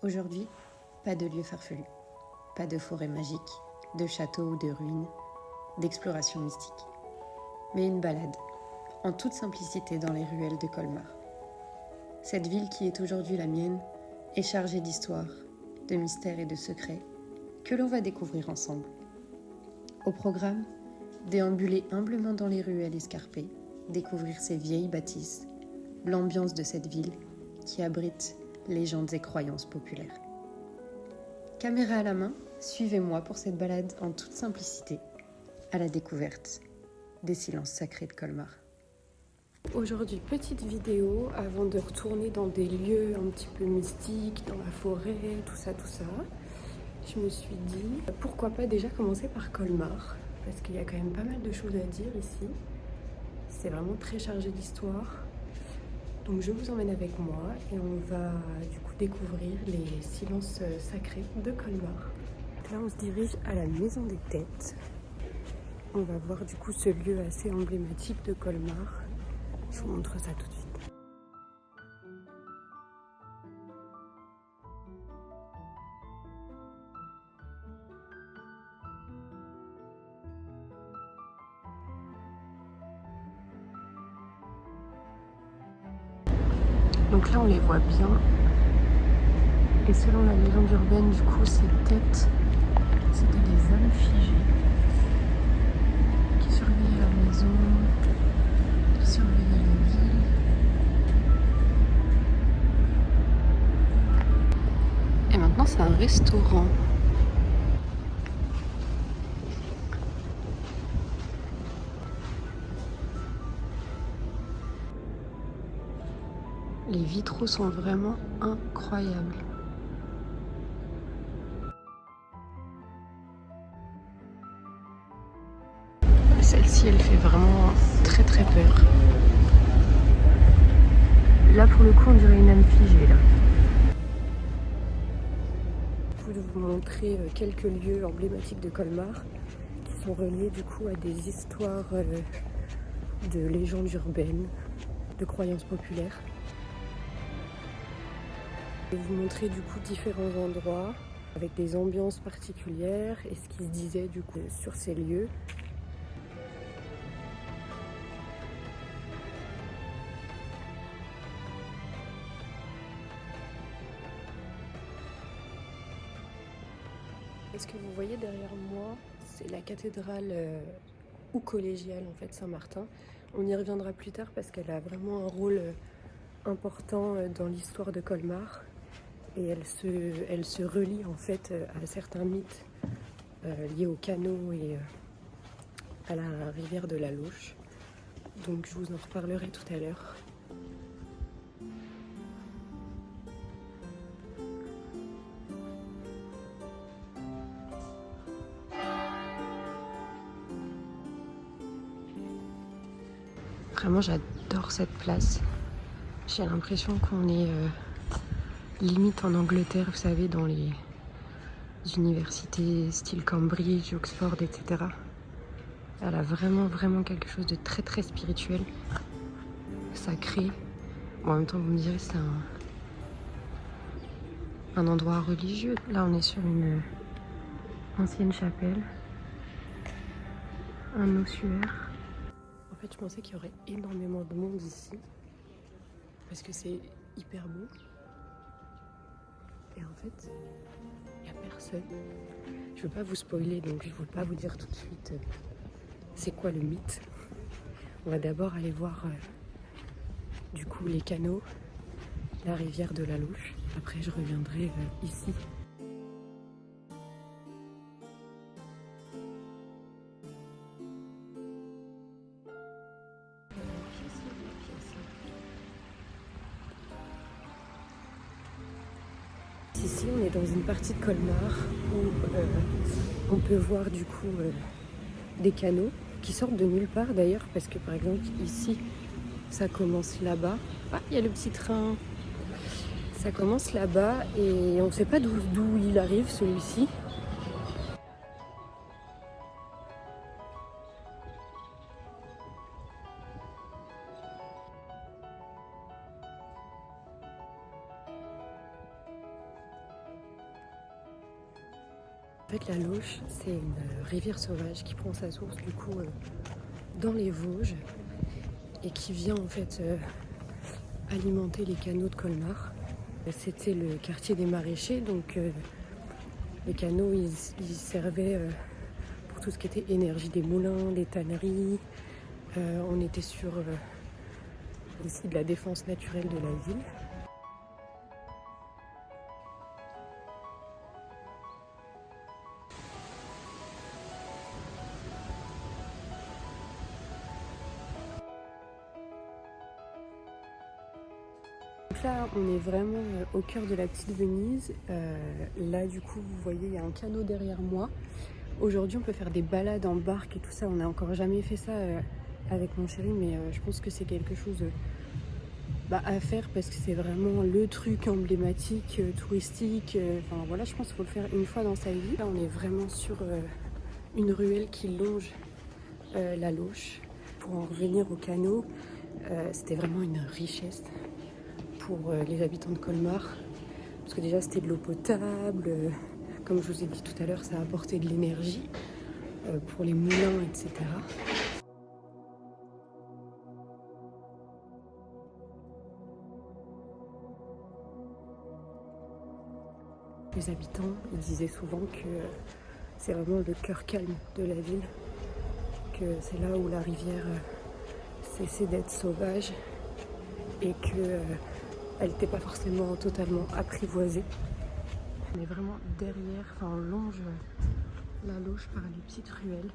Aujourd'hui, pas de lieu farfelu, pas de forêt magique, de château ou de ruines, d'exploration mystique, mais une balade, en toute simplicité dans les ruelles de Colmar. Cette ville qui est aujourd'hui la mienne est chargée d'histoire, de mystères et de secrets que l'on va découvrir ensemble. Au programme, déambuler humblement dans les ruelles escarpées, découvrir ces vieilles bâtisses, l'ambiance de cette ville qui abrite légendes et croyances populaires. Caméra à la main, suivez-moi pour cette balade en toute simplicité, à la découverte des silences sacrés de Colmar. Aujourd'hui, petite vidéo avant de retourner dans des lieux un petit peu mystiques, dans la forêt, tout ça. Je me suis dit, pourquoi pas déjà commencer par Colmar, parce qu'il y a quand même pas mal de choses à dire ici. C'est vraiment très chargé d'histoire. Donc je vous emmène avec moi et on va du coup découvrir les silences sacrés de Colmar. Là on se dirige à la Maison des Têtes. On va voir du coup ce lieu assez emblématique de Colmar. Je vous montre ça tout de suite. Donc là on les voit bien. Et selon la légende urbaine, du coup, ces têtes, c'était des hommes figés qui surveillaient la maison, qui surveillaient la ville. Et maintenant, c'est un restaurant. Les vitraux sont vraiment incroyables. Celle-ci, elle fait vraiment très peur. Là, pour le coup, on dirait une âme figée, là. Je vais vous montrer quelques lieux emblématiques de Colmar qui sont reliés, du coup, à des histoires de légendes urbaines, de croyances populaires. Je vais vous montrer, du coup, différents endroits avec des ambiances particulières et ce qui se disait, du coup, sur ces lieux. Et ce que vous voyez derrière moi, c'est la cathédrale ou collégiale en fait Saint-Martin. On y reviendra plus tard parce qu'elle a vraiment un rôle important dans l'histoire de Colmar et elle se relie en fait à certains mythes liés au canot et à la rivière de la Louche. Donc je vous en reparlerai tout à l'heure. Vraiment, j'adore cette place. J'ai l'impression qu'on est limite en Angleterre, vous savez, dans les universités style Cambridge, Oxford, etc. Elle a vraiment quelque chose de très spirituel, sacré. Bon, en même temps, vous me direz, c'est un endroit religieux. Là, on est sur une ancienne chapelle, un ossuaire. En fait, je pensais qu'il y aurait énormément de monde ici, parce que c'est hyper beau. Et en fait, il n'y a personne. Je ne veux pas vous spoiler, donc je ne veux pas vous dire tout de suite c'est quoi le mythe. On va d'abord aller voir du coup les canaux, la rivière de la Louche. Après, je reviendrai ici. Ici, on est dans une partie de Colmar où on peut voir du coup des canaux qui sortent de nulle part d'ailleurs, parce que par exemple ici, ça commence là-bas. Ah, il y a le petit train. Ça commence là-bas et on ne sait pas d'où il arrive celui-ci. fait, la Lauche, c'est une rivière sauvage qui prend sa source du coup dans les Vosges et qui vient en fait alimenter les canaux de Colmar. C'était le quartier des maraîchers, donc les canaux ils servaient pour tout ce qui était énergie des moulins, des tanneries. On était sur aussi de la défense naturelle de la ville. Donc là, on est vraiment au cœur de la petite Venise. Là, du coup, vous voyez, il y a un canot derrière moi. Aujourd'hui, on peut faire des balades en barque et tout ça. On n'a encore jamais fait ça avec mon chéri, mais je pense que c'est quelque chose à faire parce que c'est vraiment le truc emblématique, touristique. Enfin voilà, je pense qu'il faut le faire une fois dans sa vie. Là, on est vraiment sur une ruelle qui longe la Lauche. Pour en revenir au canot, c'était vraiment une richesse pour les habitants de Colmar, parce que déjà c'était de l'eau potable, comme je vous ai dit tout à l'heure, ça apportait de l'énergie pour les moulins, etc. Les habitants, ils disaient souvent que c'est vraiment le cœur calme de la ville, que c'est là où la rivière cessait d'être sauvage et que elle n'était pas forcément totalement apprivoisée. On est vraiment derrière, enfin on longe la Lauche par les petites ruelles.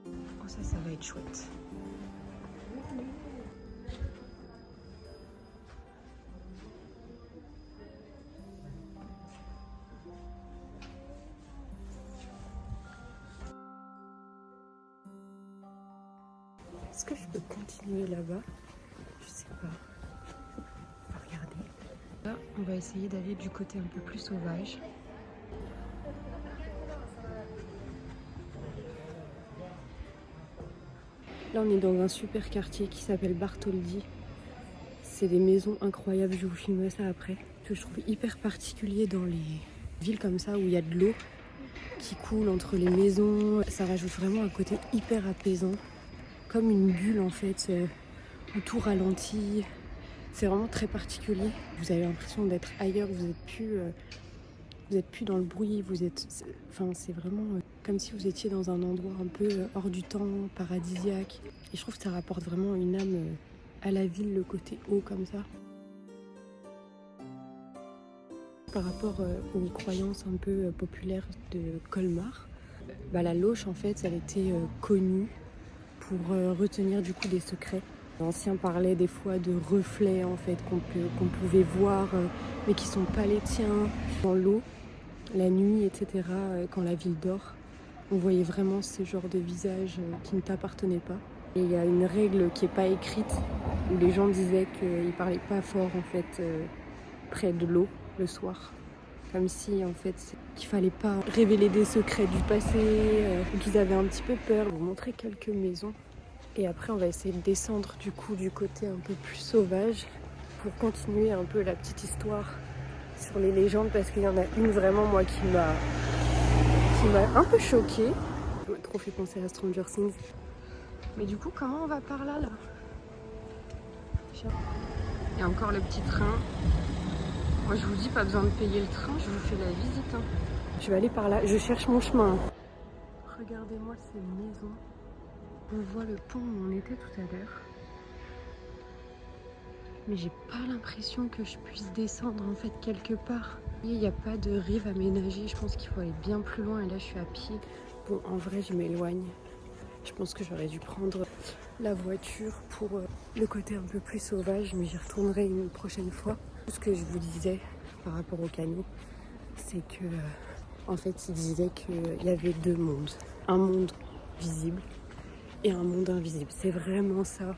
Oh ça va être chouette. Est-ce que je peux continuer là-bas? Je sais pas. On va regarder. Là, on va essayer d'aller du côté un peu plus sauvage. Là, on est dans un super quartier qui s'appelle Bartholdi. C'est des maisons incroyables, je vais vous filmer ça après. Que je trouve hyper particulier dans les villes comme ça où il y a de l'eau qui coule entre les maisons. Ça rajoute vraiment un côté hyper apaisant. Comme une bulle en fait, où tout ralentit. C'est vraiment très particulier. Vous avez l'impression d'être ailleurs, vous êtes plus dans le bruit, c'est vraiment comme si vous étiez dans un endroit un peu hors du temps, paradisiaque. Et je trouve que ça rapporte vraiment une âme à la ville, le côté haut comme ça. Par rapport aux croyances un peu populaires de Colmar, la Lauche en fait, elle était connue pour retenir du coup des secrets. Les anciens parlaient des fois de reflets en fait qu'on pouvait voir, mais qui sont pas les tiens. Dans l'eau, la nuit, etc., quand la ville dort, on voyait vraiment ce genre de visage qui ne t'appartenait pas. Et il y a une règle qui n'est pas écrite, où les gens disaient qu'ils ne parlaient pas fort en fait près de l'eau le soir. Comme si en fait qu'il fallait pas révéler des secrets du passé, qu'ils avaient un petit peu peur. Je vais vous montrer quelques maisons. Et après on va essayer de descendre du coup du côté un peu plus sauvage pour continuer un peu la petite histoire sur les légendes, parce qu'il y en a une vraiment moi qui m'a un peu choquée. Ça m'a trop fait penser à Stranger Things. Mais du coup comment on va par là Il y a encore le petit train. Moi je vous dis pas besoin de payer le train, je vous fais la visite. Je vais aller par là, je cherche mon chemin. Regardez-moi ces maisons. On voit le pont où on était tout à l'heure. Mais j'ai pas l'impression que je puisse descendre en fait quelque part. Il n'y a pas de rive aménagée, je pense qu'il faut aller bien plus loin et là je suis à pied. Bon, en vrai je m'éloigne. Je pense que j'aurais dû prendre la voiture pour le côté un peu plus sauvage, mais j'y retournerai une prochaine fois. Ce que je vous disais par rapport au canot, c'est que en fait il disait qu'il y avait deux mondes. Un monde visible et un monde invisible. C'est vraiment ça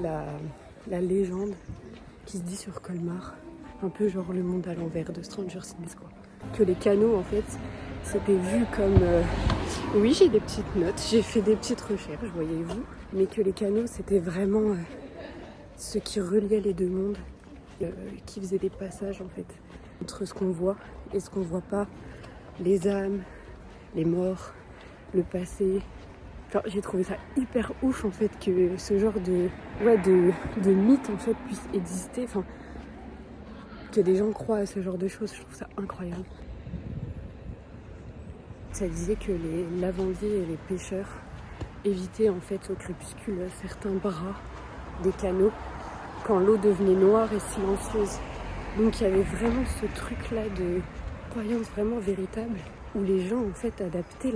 la légende qui se dit sur Colmar, un peu genre le monde à l'envers de Stranger Things quoi. Que les canaux en fait c'était vu comme oui j'ai des petites notes, j'ai fait des petites recherches voyez-vous, mais que les canaux c'était vraiment ce qui reliait les deux mondes, qui faisait des passages en fait entre ce qu'on voit et ce qu'on voit pas, les âmes, les morts, le passé. Enfin, j'ai trouvé ça hyper ouf en fait que ce genre de mythe en fait puisse exister, enfin que des gens croient à ce genre de choses, je trouve ça incroyable. Ça disait que les lavandiers et les pêcheurs évitaient en fait au crépuscule certains bras des canaux quand l'eau devenait noire et silencieuse. Donc il y avait vraiment ce truc là de croyance vraiment véritable où les gens en fait adaptaient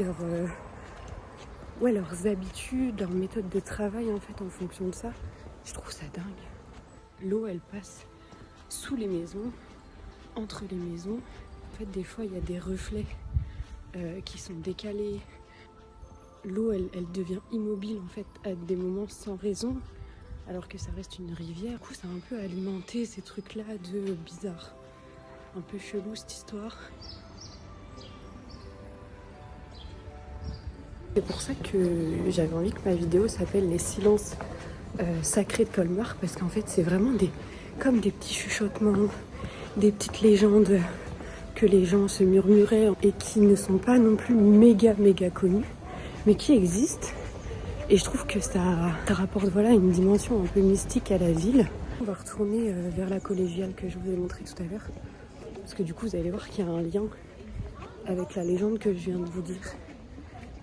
leurs habitudes, leurs méthodes de travail en fait en fonction de ça. Je trouve ça dingue. L'eau elle passe sous les maisons, entre les maisons. En fait des fois il y a des reflets qui sont décalés. L'eau elle devient immobile en fait à des moments sans raison alors que ça reste une rivière. Du coup ça a un peu alimenté ces trucs là de bizarre. Un peu chelou cette histoire. C'est pour ça que j'avais envie que ma vidéo s'appelle Les silences sacrés de Colmar, parce qu'en fait c'est vraiment comme des petits chuchotements, des petites légendes que les gens se murmuraient et qui ne sont pas non plus méga connues, mais qui existent. Et je trouve que ça rapporte une dimension un peu mystique à la ville. On va retourner vers la collégiale que je vous ai montrée tout à l'heure, parce que du coup vous allez voir qu'il y a un lien avec la légende que je viens de vous dire.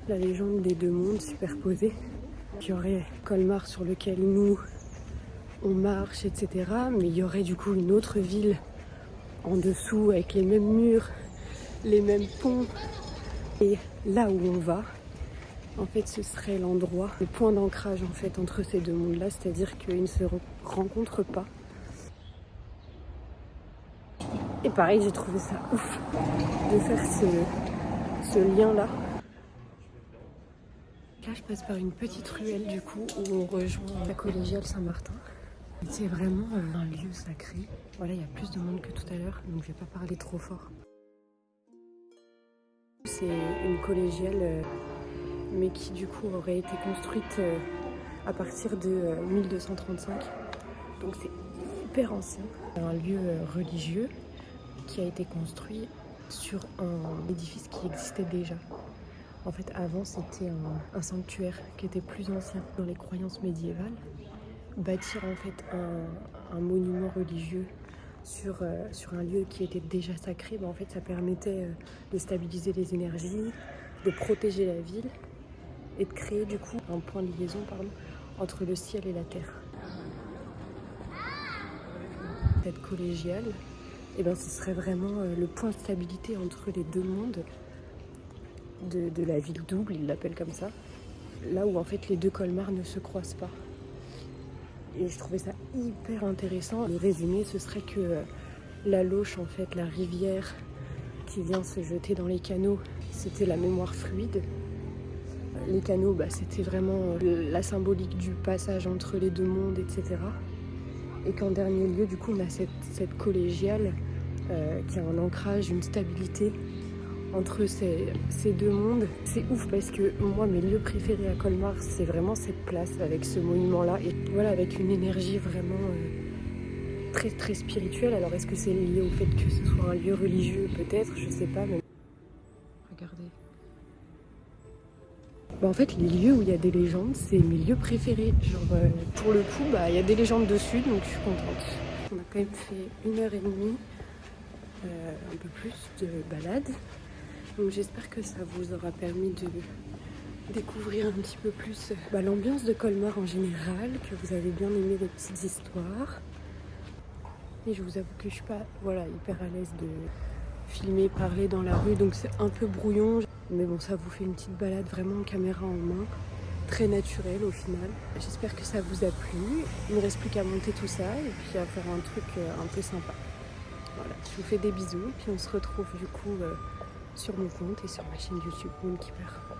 La légende des deux mondes superposés. Il y aurait Colmar sur lequel nous on marche, etc. Mais il y aurait du coup une autre ville en dessous avec les mêmes murs, les mêmes ponts. Et là où on va, en fait ce serait l'endroit, le point d'ancrage en fait entre ces deux mondes-là, c'est-à-dire qu'ils ne se rencontrent pas. Et pareil, j'ai trouvé ça ouf de faire ce lien-là. Là, je passe par une petite ruelle du coup où on rejoint la collégiale Saint-Martin. C'est vraiment un lieu sacré. Voilà, il y a plus de monde que tout à l'heure, donc je vais pas parler trop fort. C'est une collégiale, mais qui du coup aurait été construite à partir de 1235. Donc c'est hyper ancien. Un lieu religieux qui a été construit sur un édifice qui existait déjà. En fait, avant, c'était un sanctuaire qui était plus ancien. Dans les croyances médiévales, bâtir en fait un monument religieux sur un lieu qui était déjà sacré, en fait, ça permettait de stabiliser les énergies, de protéger la ville et de créer du coup un point de liaison entre le ciel et la terre. Cette collégiale, ce serait vraiment le point de stabilité entre les deux mondes. De la ville double, ils l'appellent comme ça, là où en fait les deux Colmar ne se croisent pas. Et je trouvais ça hyper intéressant. Le résumé, ce serait que la Lauche, en fait, la rivière qui vient se jeter dans les canaux, c'était la mémoire fluide. Les canaux, c'était vraiment la symbolique du passage entre les deux mondes, etc. Et qu'en dernier lieu, du coup, on a cette collégiale qui a un ancrage, une stabilité entre ces deux mondes. C'est ouf parce que moi, mes lieux préférés à Colmar, c'est vraiment cette place avec ce monument-là. Et voilà, avec une énergie vraiment très très spirituelle. Alors est-ce que c'est lié au fait que ce soit un lieu religieux? Peut-être, je sais pas. Mais regardez. En fait, les lieux où il y a des légendes, c'est mes lieux préférés. Genre, pour le coup, il y a des légendes dessus, donc je suis contente. On a quand même fait 1h30, un peu plus de balade. Donc j'espère que ça vous aura permis de découvrir un petit peu plus l'ambiance de Colmar en général, que vous avez bien aimé les petites histoires. Et je vous avoue que je suis pas hyper à l'aise de filmer, parler dans la rue, donc c'est un peu brouillon. Mais bon, ça vous fait une petite balade vraiment caméra en main, très naturelle au final. J'espère que ça vous a plu. Il ne me reste plus qu'à monter tout ça et puis à faire un truc un peu sympa. Voilà, je vous fais des bisous, puis on se retrouve du coup sur mon compte et sur ma chaîne YouTube Moonkeeper.